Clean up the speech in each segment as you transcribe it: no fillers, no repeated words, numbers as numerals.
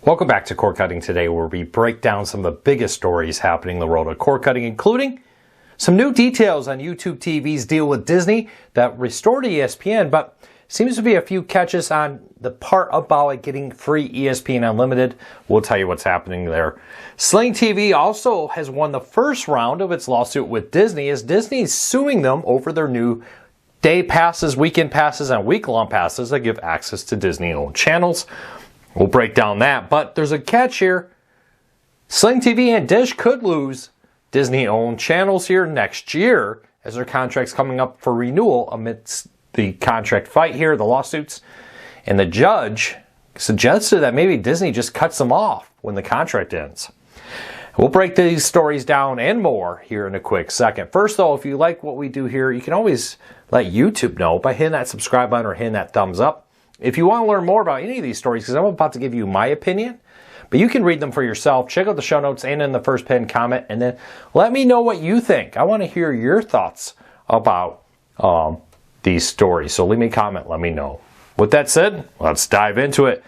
Welcome back to Cord Cutting Today, where we break down some of the biggest stories happening in the world of cord cutting, including some new details on YouTube TV's deal with Disney that restored ESPN, but seems to be a few catches on the part about it getting free ESPN Unlimited. We'll tell you what's happening there. Sling TV also has won the first round of its lawsuit with Disney, as Disney is suing them over their new day passes, weekend passes, and week-long passes that give access to Disney-owned channels. We'll break down that, but there's a catch here. Sling TV and Dish could lose Disney-owned channels here next year as their contract's coming up for renewal amidst the contract fight here, the lawsuits. And the judge suggested that maybe Disney just cuts them off when the contract ends. We'll break these stories down and more here in a quick second. First, though, if you like what we do here, you can always let YouTube know by hitting that subscribe button or hitting that thumbs up. If you want to learn more about any of these stories, because I'm about to give you my opinion, but you can read them for yourself. Check out the show notes and in the first pinned comment, and then let me know what you think. I want to hear your thoughts about these stories. So leave me a comment, let me know. With that said, let's dive into it.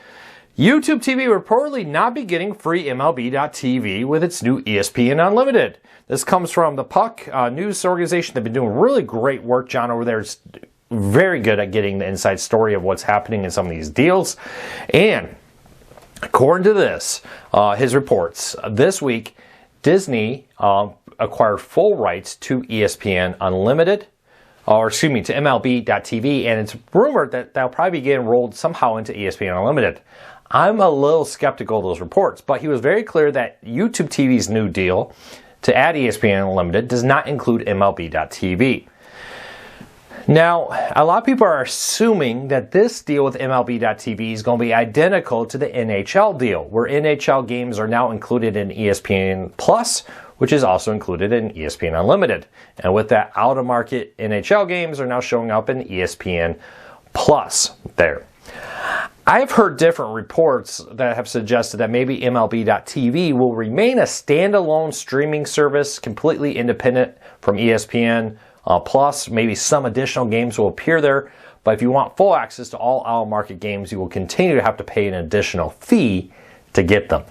YouTube TV reportedly not be getting free MLB.TV with its new ESPN Unlimited. This comes from the Puck news organization. They've been doing really great work. John over there is very good at getting the inside story of what's happening in some of these deals. And according to this, his reports, this week, Disney acquired full rights to ESPN Unlimited, or excuse me, to MLB.TV, and it's rumored that they'll probably get enrolled somehow into ESPN Unlimited. I'm a little skeptical of those reports, but he was very clear that YouTube TV's new deal to add ESPN Unlimited does not include MLB.TV. Now, a lot of people are assuming that this deal with MLB.TV is going to be identical to the NHL deal, where NHL games are now included in ESPN Plus, which is also included in ESPN Unlimited. And with that, out-of-market NHL games are now showing up in ESPN Plus there. I've heard different reports that have suggested that maybe MLB.TV will remain a standalone streaming service completely independent from ESPN Plus. Maybe some additional games will appear there, but if you want full access to all out-of-market games, you will continue to have to pay an additional fee to get them.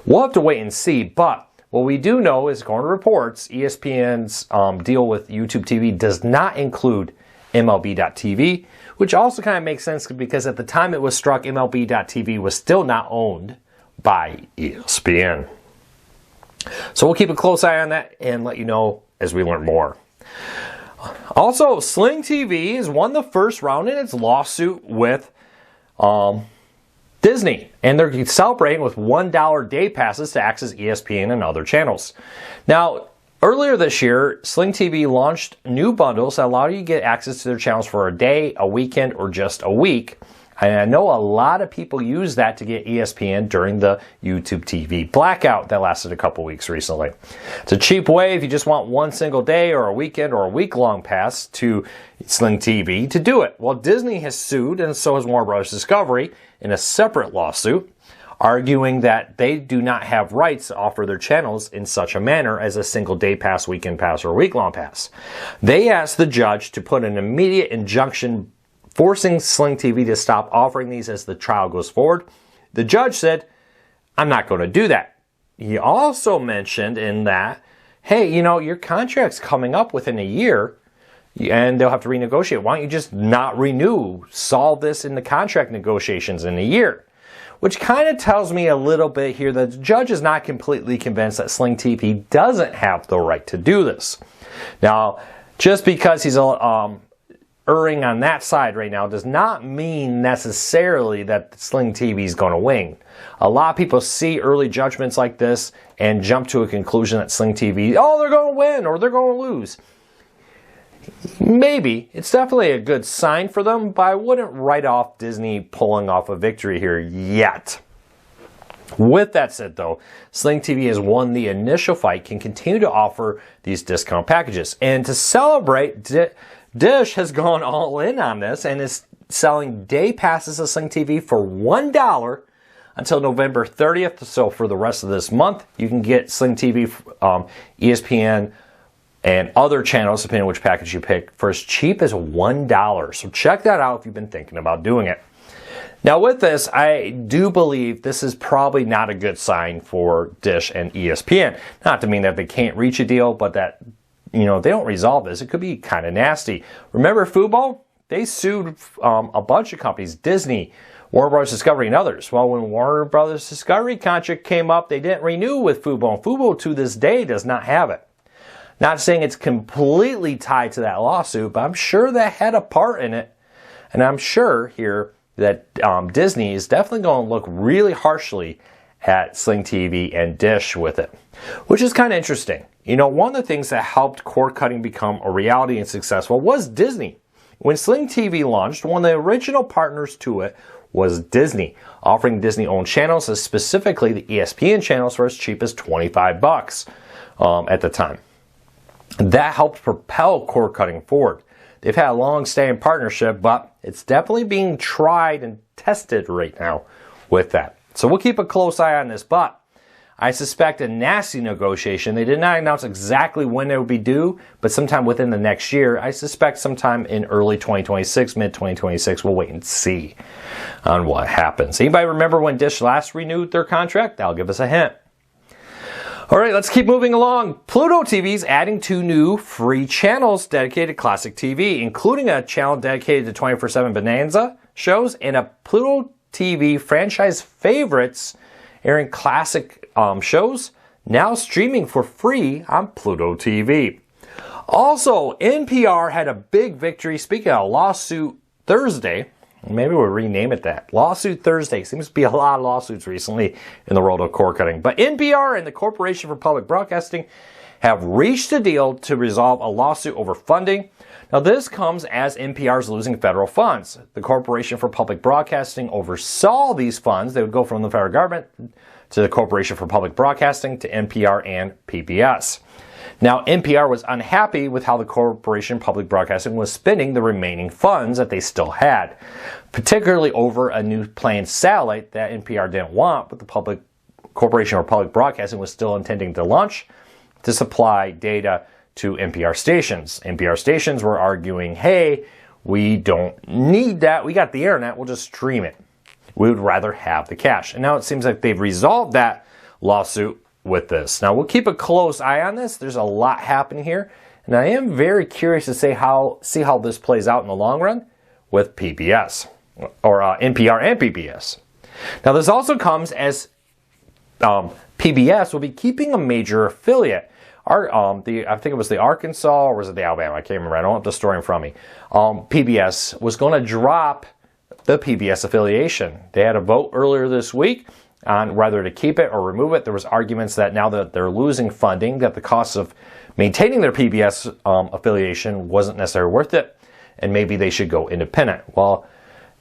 We'll have to wait and see, but what we do know is, according to reports, ESPN's deal with YouTube TV does not include MLB.TV, which also kind of makes sense because at the time it was struck, MLB.TV was still not owned by ESPN. So we'll keep a close eye on that and let you know as we learn more. Also, Sling TV has won the first round in its lawsuit with Disney, and they're celebrating with $1 day passes to access ESPN and other channels. Now, earlier this year, Sling TV launched new bundles that allow you to get access to their channels for a day, a weekend, or just a week. And I know a lot of people use that to get ESPN during the YouTube TV blackout that lasted a couple weeks recently. It's a cheap way if you just want one single day or a weekend or a week-long pass to Sling TV to do it. Well, Disney has sued, and so has Warner Bros. Discovery in a separate lawsuit, arguing that they do not have rights to offer their channels in such a manner as a single day pass, weekend pass, or week-long pass. They asked the judge to put an immediate injunction forcing Sling TV to stop offering these as the trial goes forward. The judge said, I'm not going to do that. He also mentioned in that, hey, you know, your contract's coming up within a year and they'll have to renegotiate. Why don't you just not renew? Solve this in the contract negotiations in a year. Which kind of tells me a little bit here that the judge is not completely convinced that Sling TV doesn't have the right to do this. Now, just because he's erring on that side right now does not mean necessarily that Sling TV is going to win. A lot of people see early judgments like this and jump to a conclusion that Sling TV, oh, they're going to win or they're going to lose. Maybe. It's definitely a good sign for them, but I wouldn't write off Disney pulling off a victory here yet. With that said, though, Sling TV has won the initial fight, can continue to offer these discount packages. And to celebrate, Dish has gone all in on this and is selling day passes to Sling TV for $1 until November 30th. So for the rest of this month, you can get Sling TV, ESPN, and other channels, depending on which package you pick, for as cheap as $1. So check that out if you've been thinking about doing it. Now with this, I do believe this is probably not a good sign for Dish and ESPN. Not to mean that they can't reach a deal, but that, they don't resolve this. It could be kind of nasty. Remember football? They sued a bunch of companies, Disney, Warner Bros. Discovery, and others. Well, when Warner Bros. Discovery contract came up, they didn't renew with Fubo. And Fubo to this day does not have it. Not saying it's completely tied to that lawsuit, but I'm sure that had a part in it. And I'm sure here that Disney is definitely going to look really harshly at Sling TV and Dish with it, which is kind of interesting. One of the things that helped cord cutting become a reality and successful was Disney. When Sling TV launched, one of the original partners to it was Disney, offering Disney-owned channels, specifically the ESPN channels, for as cheap as $25 at the time. That helped propel cord cutting forward. They've had a long-standing partnership, but it's definitely being tried and tested right now with that. So we'll keep a close eye on this, but I suspect a nasty negotiation. They did not announce exactly when it would be due, but sometime within the next year. I suspect sometime in early 2026, mid-2026. We'll wait and see on what happens. Anybody remember when Dish last renewed their contract? That'll give us a hint. All right, let's keep moving along. Pluto TV is adding 2 new free channels dedicated to classic TV, including a channel dedicated to 24/7 Bonanza shows and a Pluto TV franchise favorites airing classic shows, now streaming for free on Pluto TV. Also, NPR had a big victory. Speaking of lawsuit Thursday, maybe we'll rename it that. Lawsuit Thursday. Seems to be a lot of lawsuits recently in the world of cord cutting. But NPR and the Corporation for Public Broadcasting have reached a deal to resolve a lawsuit over funding. Now, this comes as NPR is losing federal funds. The Corporation for Public Broadcasting oversaw these funds. They would go from the federal government to the Corporation for Public Broadcasting to NPR and PBS. Now, NPR was unhappy with how the Corporation for Public Broadcasting was spending the remaining funds that they still had, particularly over a new planned satellite that NPR didn't want, but the Corporation for Public Broadcasting was still intending to launch to supply data to NPR stations. NPR stations were arguing, hey, we don't need that. We got the internet. We'll just stream it. We would rather have the cash. And now it seems like they've resolved that lawsuit with this. Now, we'll keep a close eye on this. There's a lot happening here. And I am very curious to see how this plays out in the long run with PBS, or NPR and PBS. Now, this also comes as PBS will be keeping a major affiliate. I think it was the Arkansas, or was it the Alabama? I can't remember. I don't have the story in front of me. PBS was going to drop the PBS affiliation. They had a vote earlier this week on whether to keep it or remove it. There was arguments that now that they're losing funding, that the cost of maintaining their PBS affiliation wasn't necessarily worth it, and maybe they should go independent. Well,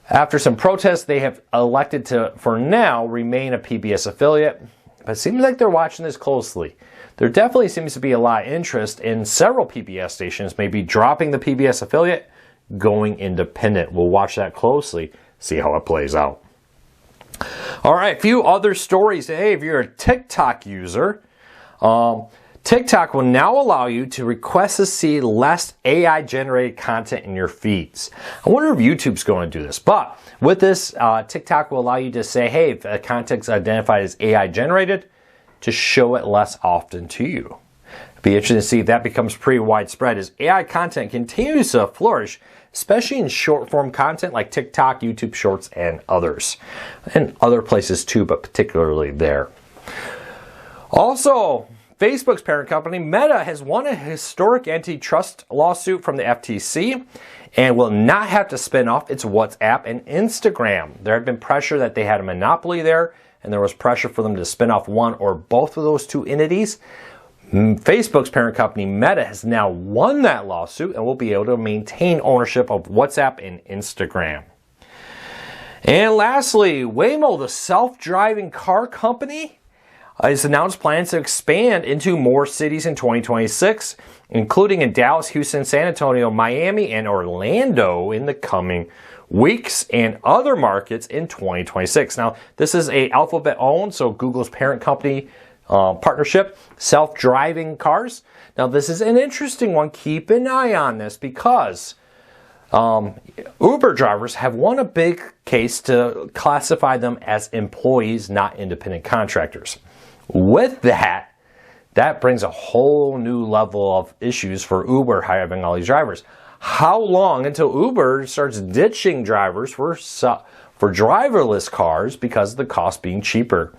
after some protests, they have elected to, for now, remain a PBS affiliate. But it seems like they're watching this closely. There definitely seems to be a lot of interest in several PBS stations, maybe dropping the PBS affiliate, going independent. We'll watch that closely, see how it plays out. All right, a few other stories. Hey, if you're a TikTok user, TikTok will now allow you to request to see less AI-generated content in your feeds. I wonder if YouTube's going to do this, but with this, TikTok will allow you to say, hey, if a content's identified as AI-generated, to show it less often to you. It'd be interesting to see if that becomes pretty widespread as AI content continues to flourish, especially in short-form content like TikTok, YouTube Shorts, and others. And other places too, but particularly there. Also, Facebook's parent company, Meta, has won a historic antitrust lawsuit from the FTC and will not have to spin off its WhatsApp and Instagram. There had been pressure that they had a monopoly there, and there was pressure for them to spin off one or both of those two entities. Facebook's parent company, Meta, has now won that lawsuit and will be able to maintain ownership of WhatsApp and Instagram. And lastly, Waymo, the self-driving car company, has announced plans to expand into more cities in 2026, including in Dallas, Houston, San Antonio, Miami, and Orlando in the coming weeks, and other markets in 2026. Now, this is a Alphabet owned, so Google's parent company partnership, self-driving cars. Now, this is an interesting one. Keep an eye on this because Uber drivers have won a big case to classify them as employees, not independent contractors. With that, that brings a whole new level of issues for Uber hiring all these drivers. How long until Uber starts ditching drivers for driverless cars because of the cost being cheaper?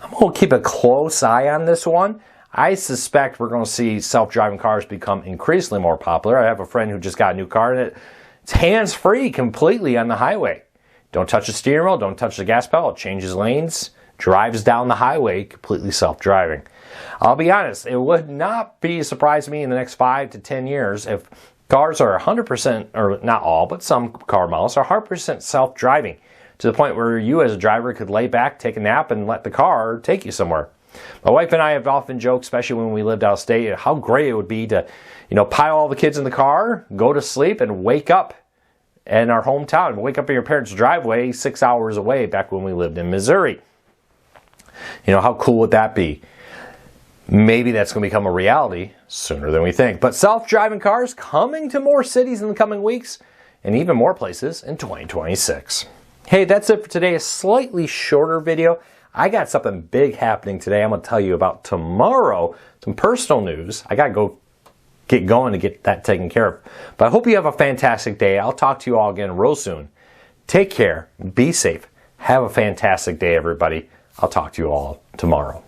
I'm going to keep a close eye on this one. I suspect we're going to see self-driving cars become increasingly more popular. I have a friend who just got a new car and it's hands-free completely on the highway. Don't touch the steering wheel, don't touch the gas pedal, it changes lanes, drives down the highway completely self-driving. I'll be honest, it would not be a surprise to me in the next 5 to 10 years if cars are 100%, or not all, but some car models are 100% self-driving, to the point where you as a driver could lay back, take a nap, and let the car take you somewhere. My wife and I have often joked, especially when we lived out of state, how great it would be to, pile all the kids in the car, go to sleep, and wake up in our hometown, wake up in your parents' driveway 6 hours away back when we lived in Missouri. How cool would that be? Maybe that's going to become a reality sooner than we think. But self-driving cars coming to more cities in the coming weeks and even more places in 2026. Hey, that's it for today. A slightly shorter video. I got something big happening today. I'm going to tell you about tomorrow. Some personal news. I got to go get going to get that taken care of. But I hope you have a fantastic day. I'll talk to you all again real soon. Take care. Be safe. Have a fantastic day, everybody. I'll talk to you all tomorrow.